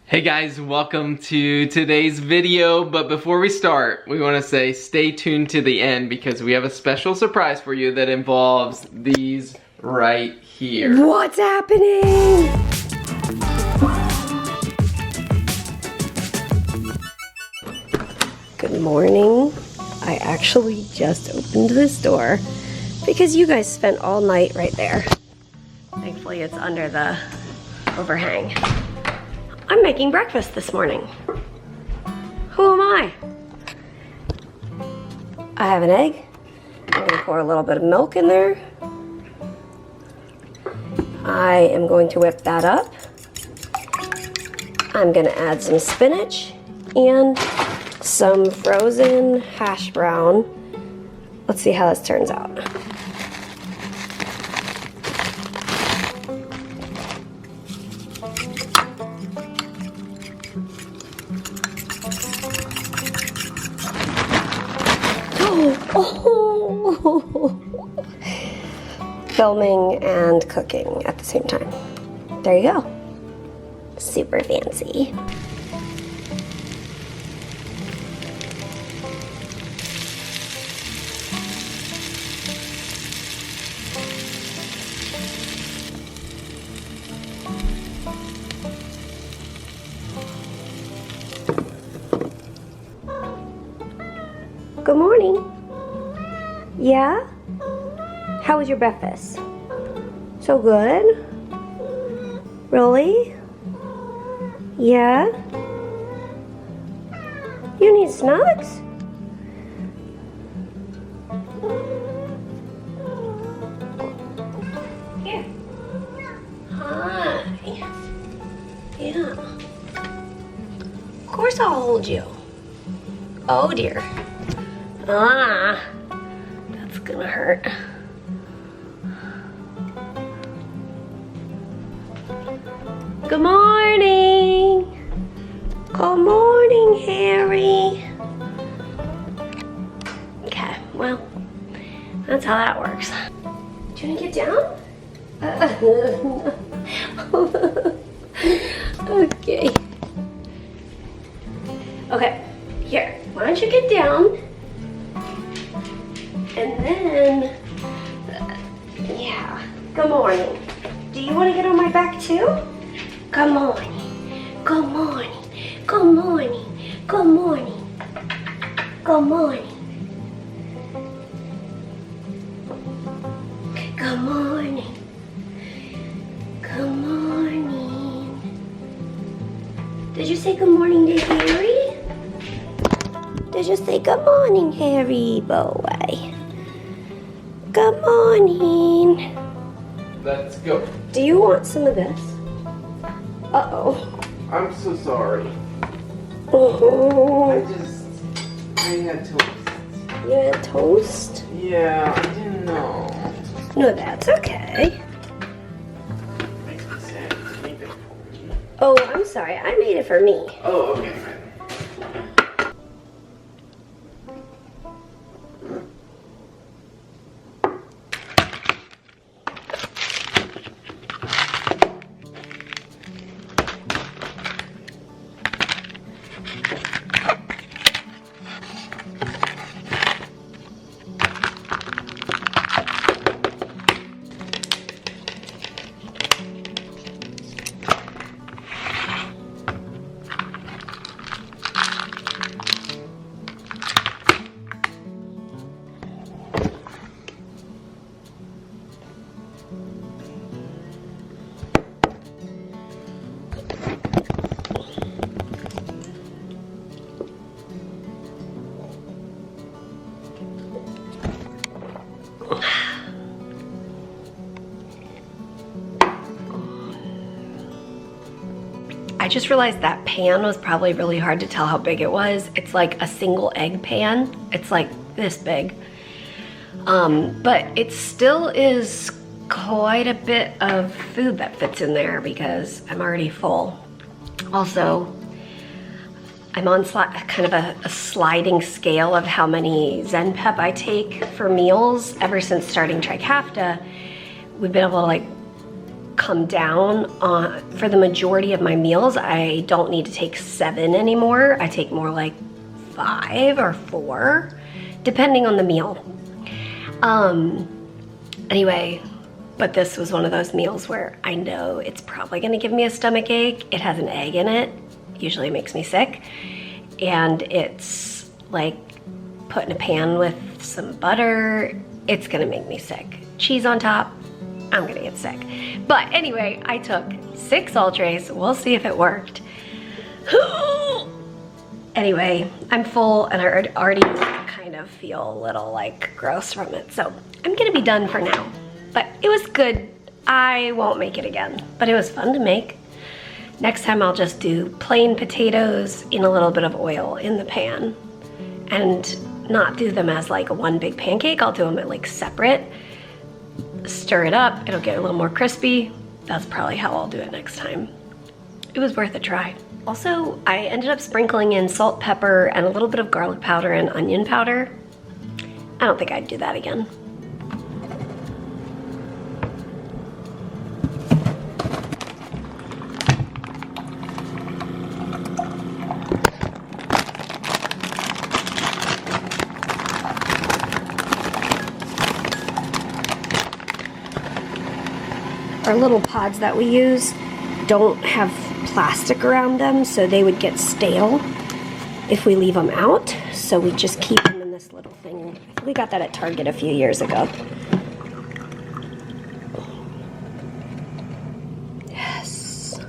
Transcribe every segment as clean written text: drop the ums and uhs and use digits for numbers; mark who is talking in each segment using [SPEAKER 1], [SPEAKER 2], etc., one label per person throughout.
[SPEAKER 1] Hey guys, welcome to today's video, but before we start, we want to say stay tuned to the end because we have a special surprise for you that involves these right here.
[SPEAKER 2] What's happening? Good morning. I actually just opened this door because you guys spent all night right there. Thankfully it's under the overhang. I'm making breakfast this morning. Who am I? I have an egg. I'm gonna pour a little bit of milk in there. I am going to whip that up. I'm gonna add some spinach and some frozen hash brown. Let's see how this turns out. Oh. Filming and cooking at the same time. There you go. Super fancy. Good morning. Yeah? How was your breakfast? So good? Really? Yeah? You need snacks? Here. Hi. Yeah. Of course I'll hold you. Oh dear. Ah, that's gonna hurt. Good morning. Good morning, Harry. Okay, well, that's how that works. Do you wanna get down? Okay. Okay, here, why don't you get down? And then, yeah, good morning. Do you want to get on my back too? Good morning, good morning, good morning, good morning, good morning. Good morning, good morning. Did you say good morning to Harry? Did you say good morning, Harry boy? Good morning.
[SPEAKER 1] Let's go.
[SPEAKER 2] Do you want some of this? Uh-oh.
[SPEAKER 1] I'm so sorry.
[SPEAKER 2] Oh.
[SPEAKER 1] I had toast.
[SPEAKER 2] You had toast?
[SPEAKER 1] Yeah, I didn't know.
[SPEAKER 2] No, that's okay. Oh, I'm sorry. I made it for me.
[SPEAKER 1] Oh, okay.
[SPEAKER 2] I just realized that pan was probably really hard to tell how big it was. It's like a single egg pan. It's like this big. But it still is quite a bit of food that fits in there because I'm already full. Also, I'm on kind of a sliding scale of how many Zen-Pep I take for meals. Ever since starting Trikafta, we've been able to like come down on, for the majority of my meals, I don't need to take 7 anymore. I take more like 5 or 4, depending on the meal. Anyway, but this was one of those meals where I know it's probably gonna give me a stomach ache. It has an egg in it, usually makes me sick. And it's like put in a pan with some butter, it's gonna make me sick. Cheese on top, I'm gonna get sick. But anyway, I took 6 entrees. We'll see if it worked. Anyway, I'm full and I already kind of feel a little like gross from it. So I'm gonna be done for now. But it was good. I won't make it again, but it was fun to make. Next time I'll just do plain potatoes in a little bit of oil in the pan and not do them as like one big pancake. I'll do them at like separate. Stir it up, it'll get a little more crispy. That's probably how I'll do it next time. It was worth a try. Also, I ended up sprinkling in salt, pepper, and a little bit of garlic powder and onion powder. I don't think I'd do that again. Our little pods that we use don't have plastic around them, so they would get stale if we leave them out. So we just keep them in this little thing. We got that at Target a few years ago. Yes.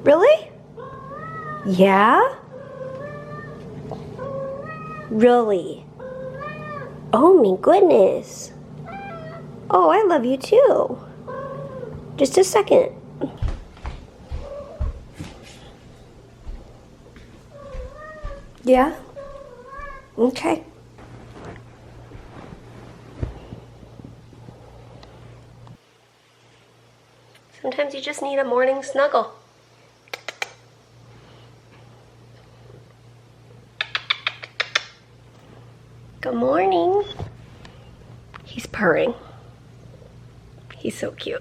[SPEAKER 2] Really? Yeah? Really? Oh my goodness. Oh, I love you too. Just a second. Yeah? Okay. Sometimes you just need a morning snuggle. Good morning. He's purring. He's so cute.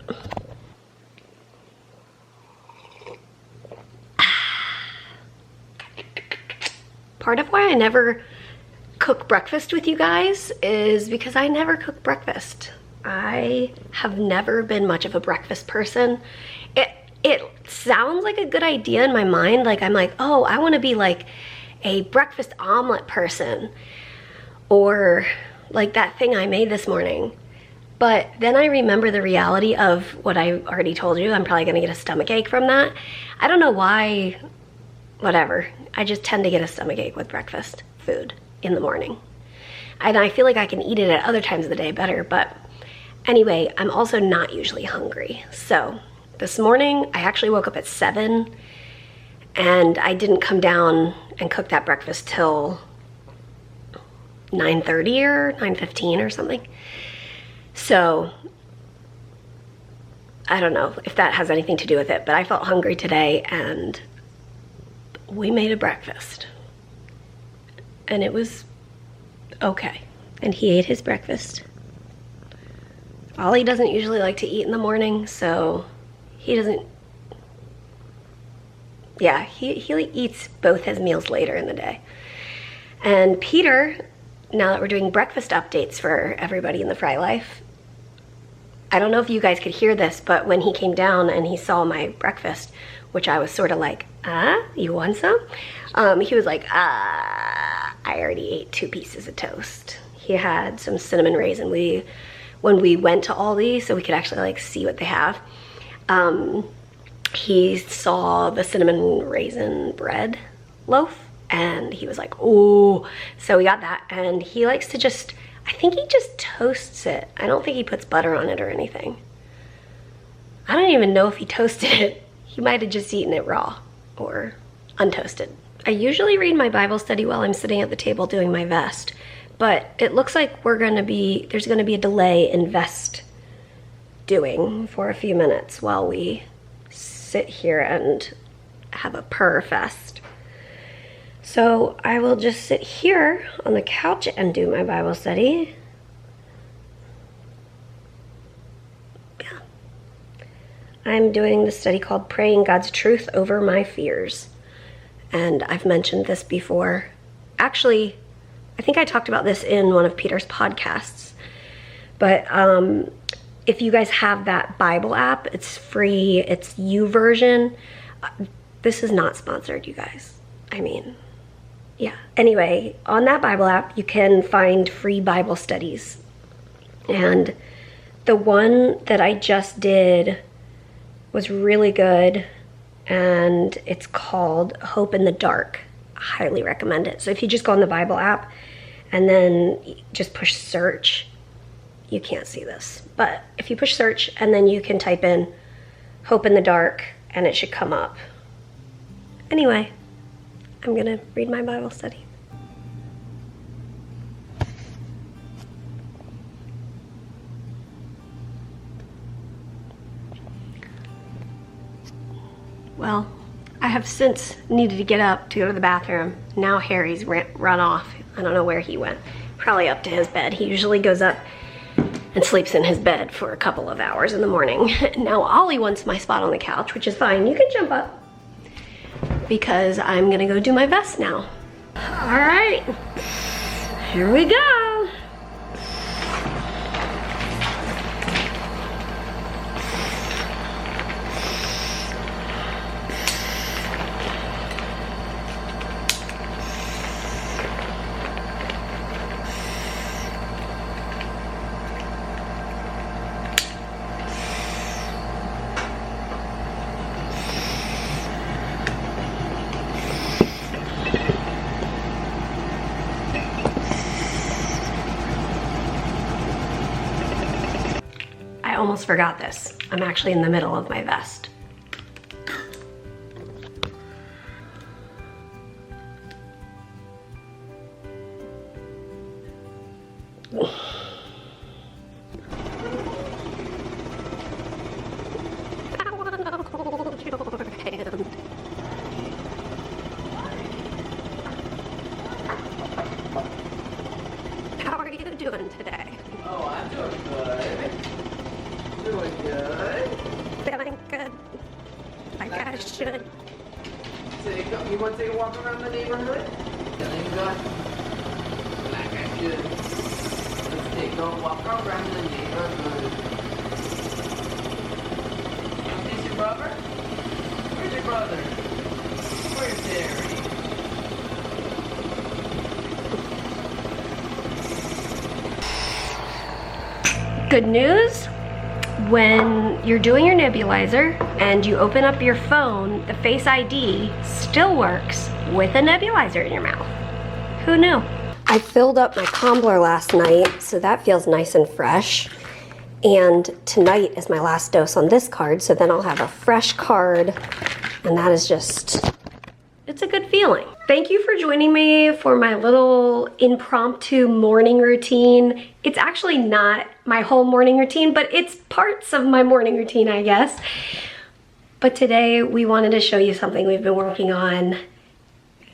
[SPEAKER 2] Part of why I never cook breakfast with you guys is because I never cook breakfast. I have never been much of a breakfast person. It sounds like a good idea in my mind. Like I'm like, oh, I want to be like a breakfast omelet person. Or like that thing I made this morning. But then I remember the reality of what I already told you. I'm probably gonna get a stomach ache from that. I don't know why, whatever. I just tend to get a stomach ache with breakfast food in the morning. And I feel like I can eat it at other times of the day better, but anyway, I'm also not usually hungry. So this morning, I actually woke up at 7 and I didn't come down and cook that breakfast till 9:30 or 9:15 or something. So I don't know if that has anything to do with it, but I felt hungry today and we made a breakfast and it was okay. And he ate his breakfast. Ollie doesn't usually like to eat in the morning, so he doesn't, yeah, he eats both his meals later in the day. And Peter, now that we're doing breakfast updates for everybody in the Frey Life, I don't know if you guys could hear this, but when he came down and he saw my breakfast, which I was sort of like, you want some? He was like, I already ate 2 pieces of toast. He had some cinnamon raisin. When we went to Aldi, so we could actually like see what they have, he saw the cinnamon raisin bread loaf and he was like, oh, so we got that. And he likes to just, I think he just toasts it. I don't think he puts butter on it or anything. I don't even know if he toasted it. He might have just eaten it raw or untoasted. I usually read my Bible study while I'm sitting at the table doing my vest, but it looks like there's gonna be a delay in vest doing for a few minutes while we sit here and have a purr fest. So I will just sit here on the couch and do my Bible study. Yeah. I'm doing the study called Praying God's Truth Over My Fears. And I've mentioned this before. Actually, I think I talked about this in one of Peter's podcasts. But if you guys have that Bible app, it's free, it's YouVersion. This is not sponsored, you guys. I mean, yeah. Anyway, on that Bible app, you can find free Bible studies. And the one that I just did was really good, and it's called Hope in the Dark. I highly recommend it. So if you just go on the Bible app and then just push search, you can't see this, but if you push search and then you can type in Hope in the Dark and it should come up. Anyway, I'm gonna read my Bible study. Well, I have since needed to get up to go to the bathroom. Now Harry's run off. I don't know where he went. Probably up to his bed. He usually goes up and sleeps in his bed for a couple of hours in the morning. Now Ollie wants my spot on the couch, which is fine. You can jump up because I'm gonna go do my vest now. All right, here we go. I almost forgot this. I'm actually in the middle of my vest. I wanna hold your hand. How are you doing today?
[SPEAKER 1] Oh, I'm doing good. Doing good.
[SPEAKER 2] Feeling good. Like I should.
[SPEAKER 1] You want to take a walk around the neighborhood? Feeling good? Like I should. Let's take a walk around the neighborhood. Is your brother? Where's your brother? Where's Harry?
[SPEAKER 2] Good news. When you're doing your nebulizer and you open up your phone, the Face ID still works with a nebulizer in your mouth. Who knew? I filled up my Combler last night, so that feels nice and fresh. And tonight is my last dose on this card, so then I'll have a fresh card, and that is just, it's a good feeling. Thank you for joining me for my little impromptu morning routine. It's actually not my whole morning routine, but it's parts of my morning routine, I guess. But today we wanted to show you something we've been working on.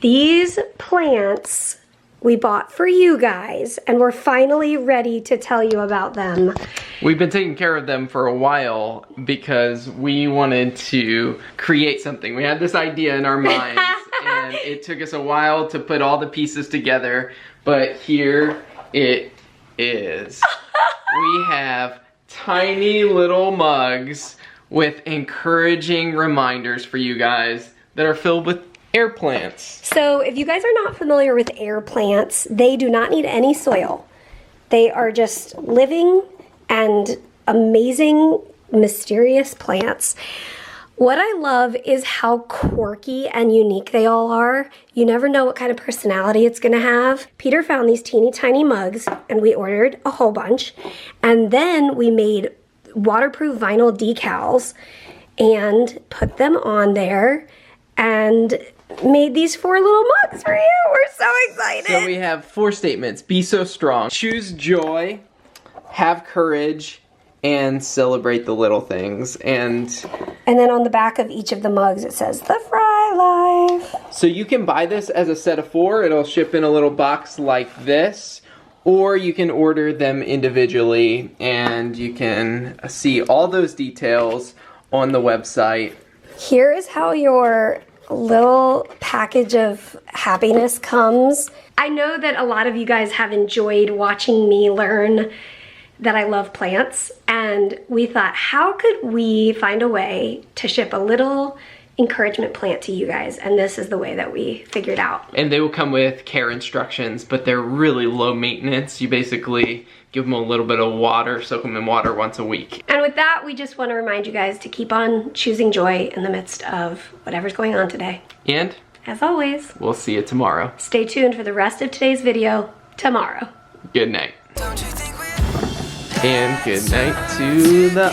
[SPEAKER 2] These plants we bought for you guys, and we're finally ready to tell you about them.
[SPEAKER 1] We've been taking care of them for a while because we wanted to create something. We had this idea in our minds and it took us a while to put all the pieces together, but here it is. We have tiny little mugs with encouraging reminders for you guys that are filled with air plants.
[SPEAKER 2] So if you guys are not familiar with air plants, they do not need any soil. They are just living and amazing, mysterious plants. What I love is how quirky and unique they all are. You never know what kind of personality it's gonna have. Peter found these teeny tiny mugs and we ordered a whole bunch. And then we made waterproof vinyl decals and put them on there and made these 4 little mugs for you. We're so excited.
[SPEAKER 1] So we have 4 statements. Be so strong. Choose joy, have courage, and celebrate the little things. And
[SPEAKER 2] then on the back of each of the mugs it says the Frey 5.
[SPEAKER 1] So you can buy this as a set of 4. It'll ship in a little box like this, or you can order them individually, and you can see all those details on the website.
[SPEAKER 2] Here is how your little package of happiness comes. I know that a lot of you guys have enjoyed watching me learn that I love plants, and we thought, how could we find a way to ship a little encouragement plant to you guys? And this is the way that we figured out.
[SPEAKER 1] And they will come with care instructions, but they're really low maintenance. You basically give them a little bit of water, soak them in water once a week.
[SPEAKER 2] And with that, we just want to remind you guys to keep on choosing joy in the midst of whatever's going on today.
[SPEAKER 1] And
[SPEAKER 2] as always,
[SPEAKER 1] we'll see you tomorrow.
[SPEAKER 2] Stay tuned for the rest of today's video tomorrow.
[SPEAKER 1] Good night. And good night to the